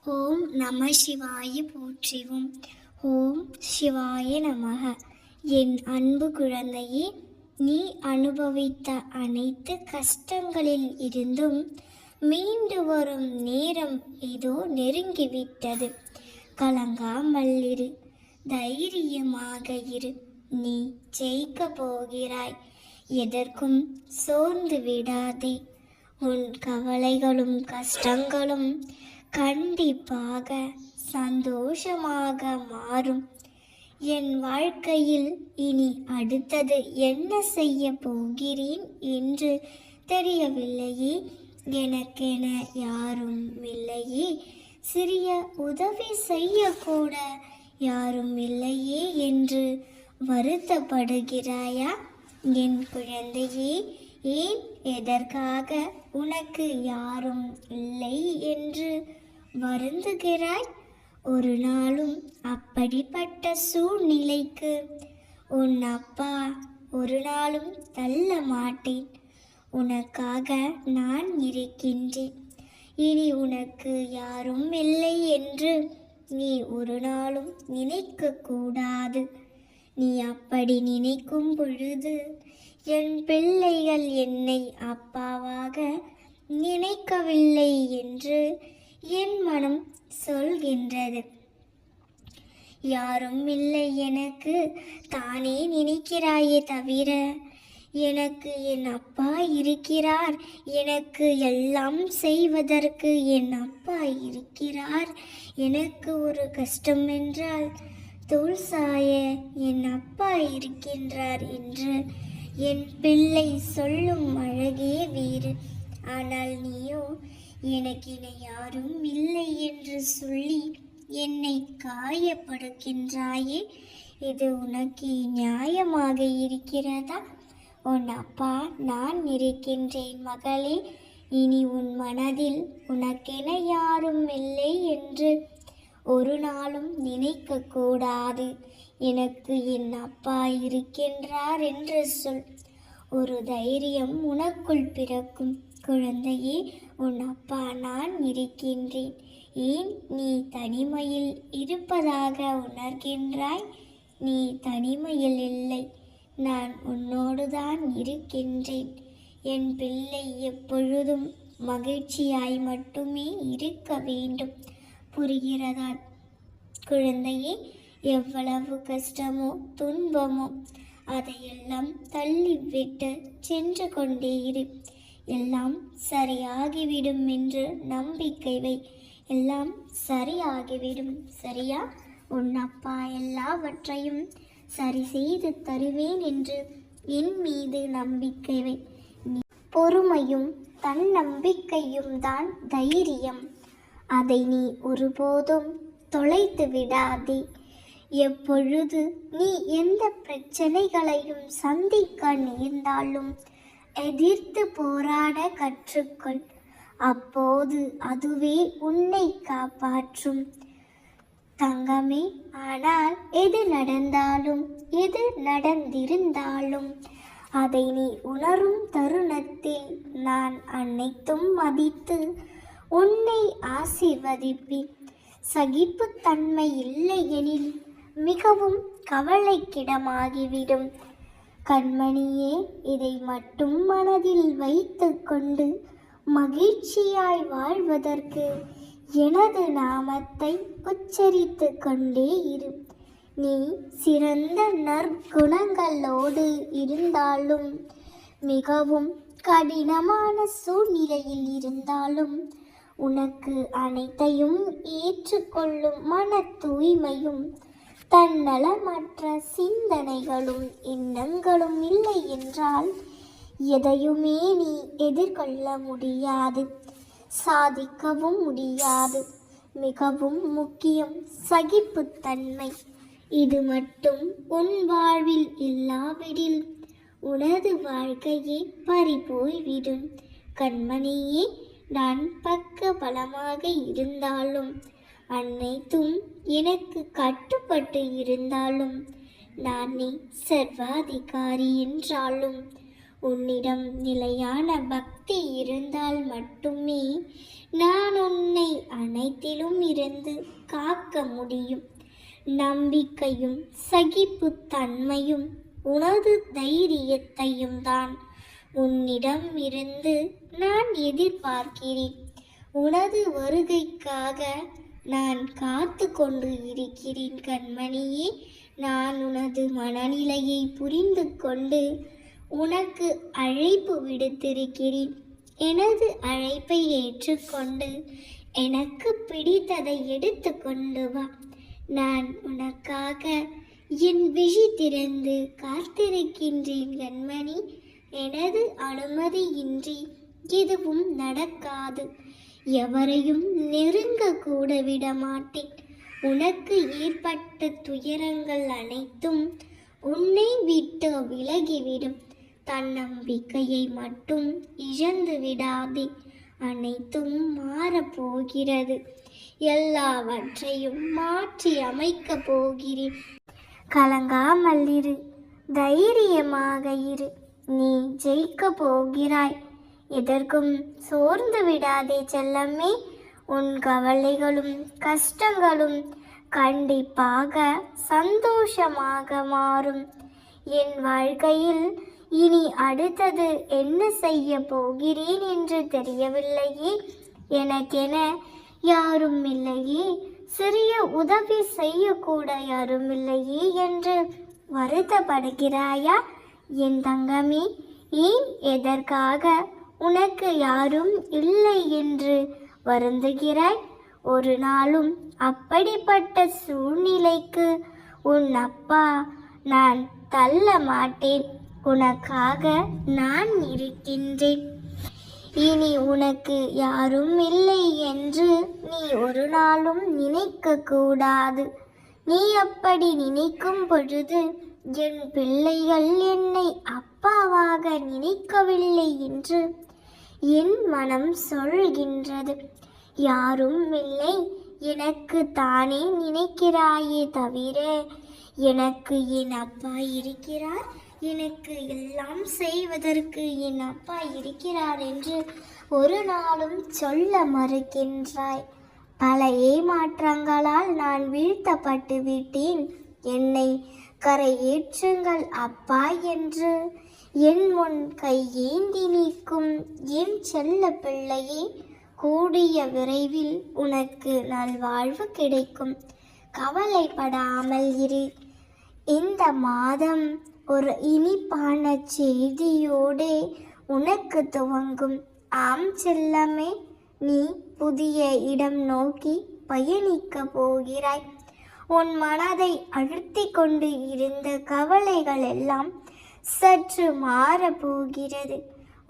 ஓம் நம சிவாய போற்றிவோம். ஓம் சிவாய நமக. என் அன்பு குழந்தையே, நீ அனுபவித்த அனைத்து கஷ்டங்களில் இருந்தும் மீண்டு வரும் நேரம் இதோ நெருங்கிவிட்டது. கலங்காமல் இரு, தைரியமாக இரு. நீ ஜெயிக்க போகிறாய். எதற்கும் சோர்ந்து விடாதே. உன் கவலைகளும் கஷ்டங்களும் கண்டிப்பாக சந்தோஷமாக மாறும். என் வாழ்க்கையில் இனி அடுத்தது என்ன செய்ய போகிறேன் என்று தெரியவில்லையே, எனக்கென யாரும் இல்லையே, சிறிய உதவி செய்யக்கூட யாரும் இல்லையே என்று வருத்தப்படுகிறாயா என் குழந்தையே? ஏன், எதற்காக உனக்கு யாரும் இல்லை என்று வருந்துகிறாய்? ஒரு நாளும் அப்படிப்பட்ட சூழ்நிலைக்கு உன் அப்பா ஒரு நாளும் தள்ள மாட்டேன். உனக்காக நான் இருக்கின்றேன். இனி உனக்கு யாரும் இல்லை என்று நீ ஒரு நாளும் நினைக்க கூடாது. நீ அப்படி நினைக்கும் பொழுது என் பிள்ளைகள் என்னை அப்பாவாக நினைக்கவில்லை என்று என் மனம் சொல்கின்றது. யாரும் இல்லை எனக்கு தானே நினைக்கிறாயே தவிர, எனக்கு என் அப்பா இருக்கிறார், எனக்கு எல்லாம் செய்வதற்கு என் அப்பா இருக்கிறார், எனக்கு ஒரு கஷ்டம் என்றால் தோள் சாய என் அப்பா இருக்கின்றார் என்று என் பிள்ளை சொல்லும் அழகே வேறு. ஆனால் நீயோ எனக்கு இனி யாரும் இல்லை என்று சொல்லி என்னை காயப்படுகின்றாயே. இது உனக்கு நியாயமாக இருக்கிறதா? உன் அப்பா நான் இருக்கின்றேன் மகளே. இனி உன் மனதில் உனக்கென யாரும் இல்லை என்று ஒரு நாளும் நினைக்க கூடாது. எனக்கு என் அப்பா இருக்கின்றார் என்று சொல். ஒரு தைரியம் உனக்குள் பிறக்கும். குழந்தையே, உன் அப்பா நான் இருக்கின்றேன். ஏன் நீ தனிமையில் இருப்பதாக உணர்கின்றாய்? நீ தனிமையில் இல்லை, நான் உன்னோடுதான் இருக்கின்றேன். என் பிள்ளை எப்பொழுதும் மகிழ்ச்சியாய் மட்டுமே இருக்க வேண்டும். புரிகிறதா குழந்தையே? எவ்வளவு கஷ்டமோ துன்பமோ அதையெல்லாம் தள்ளிவிட்டு சென்று கொண்டே இரு. எல்லாம் சரியாகிவிடும் என்று நம்பிக்கை வை. எல்லாம் சரியாகிவிடும், சரியா? உன் அப்பா எல்லாவற்றையும் சரி செய்து தருவேன் என்று என் மீது நம்பிக்கை வை. பொறுமையும் தன்னம்பிக்கையும் தான் தைரியம். அதை நீ ஒருபோதும் தொலைத்து விடாதே. எப்பொழுது நீ எந்த பிரச்சனைகளையும் சந்திக்க நேர்ந்தாலும் எதிர்த்து போராட கற்றுக்கொள். அப்போது அதுவே உன்னை காப்பாற்றும் தங்கமே. ஆனால் எது நடந்தாலும் எது நடந்திருந்தாலும் அதை நீ உணரும் தருணத்தில் நான் அனைத்தும் மதித்து உன்னை ஆசீர்வதிப்பேன். சகிப்புத்தன்மை இல்லை எனில் மிகவும் கவலைக்கிடமாகிவிடும். கண்மணியே, இதை மட்டும் மனதில் வைத்து கொண்டு மகிழ்ச்சியாய் வாழ்வதற்கு எனது நாமத்தை உச்சரித்து கொண்டே இரு. நீ சிறந்த நற்குணங்களோடு இருந்தாலும், மிகவும் கடினமான சூழ்நிலையில் இருந்தாலும், உனக்கு அனைத்தையும் ஏற்றுக்கொள்ளும் மன தூய்மையும் தன்னலமற்ற சிந்தனைகளும் எண்ணங்களும் இல்லை என்றால் எதையுமே நீ எதிர்கொள்ள முடியாது, சாதிக்கவும் முடியாது. மிகவும் முக்கியம் சகிப்புத்தன்மை. இது மட்டும் உன் வாழ்வில் இல்லாவிடில் உனது வாழ்க்கையே பறிபோய்விடும். கண்மணியே, நான் பக்க பலமாக இருந்தாலும், அனைத்தும் எனக்கு கட்டுப்பட்டு இருந்தாலும், நானே சர்வாதிகாரி என்றாலும், உன்னிடம் நிலையான பக்தி சக்தி இருந்தால் மட்டுமே நான் உன்னை அனைத்திலும் இருந்து காக்க முடியும். நம்பிக்கையும் சகிப்புத்தன்மையும் உனது தைரியத்தையும் தான் உன்னிடம் இருந்து நான் எதிர்பார்க்கிறேன். உனது வருகைக்காக நான் காத்து கொண்டு இருக்கிறேன் கண்மணியே. நான் உனது மனநிலையை புரிந்து கொண்டு உனக்கு அழைப்பு விடுத்திருக்கிறேன். எனது அழைப்பை ஏற்றுக்கொண்டு எனக்கு பிடித்ததை எடுத்து கொண்டு வா. நான் உனக்காக என் விழி திறந்து காத்திருக்கின்றேன் கண்மணி. எனது அனுமதியின்றி எதுவும் நடக்காது. எவரையும் நெருங்க கூட விட மாட்டேன். உனக்கு ஏற்பட்ட துயரங்கள் அனைத்தும் உன்னை விட்டு விலகிவிடும். தன்னம்பிக்கையை மட்டும் இழந்து விடாதே. அனைத்தும் மாறப்போகிறது. எல்லாவற்றையும் மாற்றி அமைக்கப் போகிறேன். கலங்காமல் இரு, தைரியமாக இரு. நீ ஜெயிக்க போகிறாய். எதற்கும் சோர்ந்து விடாதே செல்லம்மே. உன் கவலைகளும் கஷ்டங்களும் கண்டிப்பாக சந்தோஷமாக மாறும். என் வாழ்க்கையில் இனி அடுத்தது என்ன செய்ய போகிறேன் என்று தெரியவில்லையே. எனக்கென யாரும் இல்லையே, சிறிய உதவி செய்யக்கூட யாரும் இல்லையே என்று வருத்தப்படுகிறாயா என் தங்கமே? ஏன் எதற்காக உனக்கு யாரும் இல்லை என்று வருந்துகிறாய்? ஒரு நாளும் அப்படிப்பட்ட சூழ்நிலைக்கு உன் அப்பா நான் தள்ள மாட்டேன். உனக்காக நான் இருக்கின்றேன். இனி உனக்கு யாரும் இல்லை என்று நீ ஒரு நாளும் நினைக்க கூடாது. நீ அப்படி நினைக்கும் பொழுது என் பிள்ளைகள் என்னை அப்பாவாக நினைக்கவில்லை என்று என் மனம் சொல்கின்றது. யாரும் இல்லை, எனக்கு தானே நினைக்கிறாயே தவிர எனக்கு என் அப்பா இருக்கிறார், எனக்கு எல்லாம் செய்வதற்கு என் அப்பா இருக்கிறார் என்று ஒரு நாளும் சொல்ல மறுக்கின்றாய். பல ஏமாற்றங்களால் நான் வீழ்த்தப்பட்டு விட்டேன். என்னை கரையேற்றுங்கள் அப்பா என்று என் முன் கையேந்தி நிற்கும் என் செல்ல பிள்ளையே, கூடிய விரைவில் உனக்கு நல்வாழ்வு கிடைக்கும். கவலைப்படாமல் இரு. இந்த மாதம் ஒரு இனிப்பான செய்தியோடு உனக்கு துவங்கும். ஆம் செல்லமே, நீ புதிய இடம் நோக்கி பயணிக்க போகிறாய். உன் மனதை அழுத்தி கொண்டு இருந்த கவலைகள் எல்லாம் சற்று மாறப்போகிறது.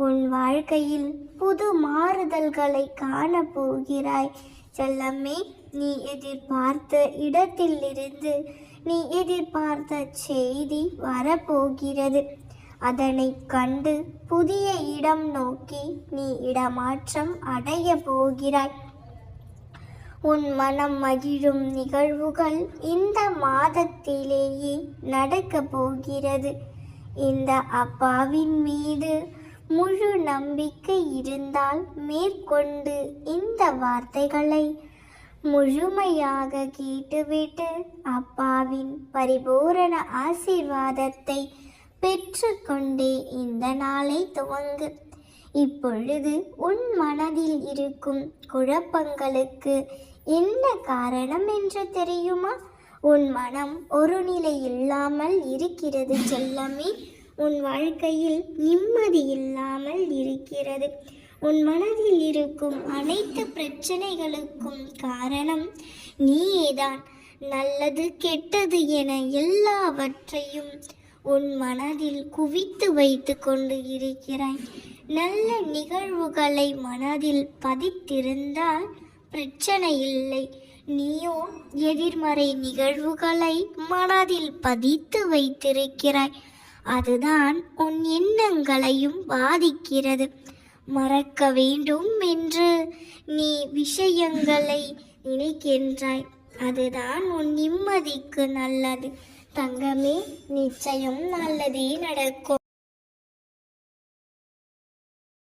உன் வாழ்க்கையில் புது மாறுதல்களை காணப்போகிறாய் செல்லம்மே. நீ எதிர்பார்த்த இடத்திலிருந்து நீ எதிர்பார்த்த செய்தி வரப்போகிறது. அதனை கண்டு புதிய இடம் நோக்கி நீ இடமாற்றம் அடைய போகிறாய். உன் மனம் மகிழும் நிகழ்வுகள் இந்த மாதத்திலேயே நடக்கப் போகிறது. இந்த அப்பாவின் மீது முழு நம்பிக்கை இருந்தால் மேற்கொண்டு இந்த வார்த்தைகளை முழுமையாக கேட்டுவிட்டு அப்பாவின் பரிபூரண ஆசீர்வாதத்தை பெற்றுக்கொண்டே இந்த நாளை துவங்கு. இப்பொழுது உன் மனதில் இருக்கும் குழப்பங்களுக்கு என்ன காரணம் என்று தெரியுமா? உன் மனம் ஒரு நிலை இல்லாமல் இருக்கிறது செல்லமே. உன் வாழ்க்கையில் நிம்மதி இல்லாமல் இருக்கிறது. உன் மனதில் இருக்கும் அனைத்து பிரச்சனைகளுக்கும் காரணம் நீயேதான். நல்லது கெட்டது என எல்லாவற்றையும் உன் மனதில் குவித்து வைத்து கொண்டு இருக்கிறாய். நல்ல நிகழ்வுகளை மனதில் பதித்திருந்தால் பிரச்சனை இல்லை. நீயோ எதிர்மறை நிகழ்வுகளை மனதில் பதித்து வைத்திருக்கிறாய். அதுதான் உன் எண்ணங்களையும் பாதிக்கிறது. மறக்க வேண்டும் என்று நீ விஷயங்களை நினைக்கின்றாய். அதுதான் உன் நிம்மதிக்கு நல்லது. தங்கமே, நிச்சயம் நல்லதே நடக்கும்.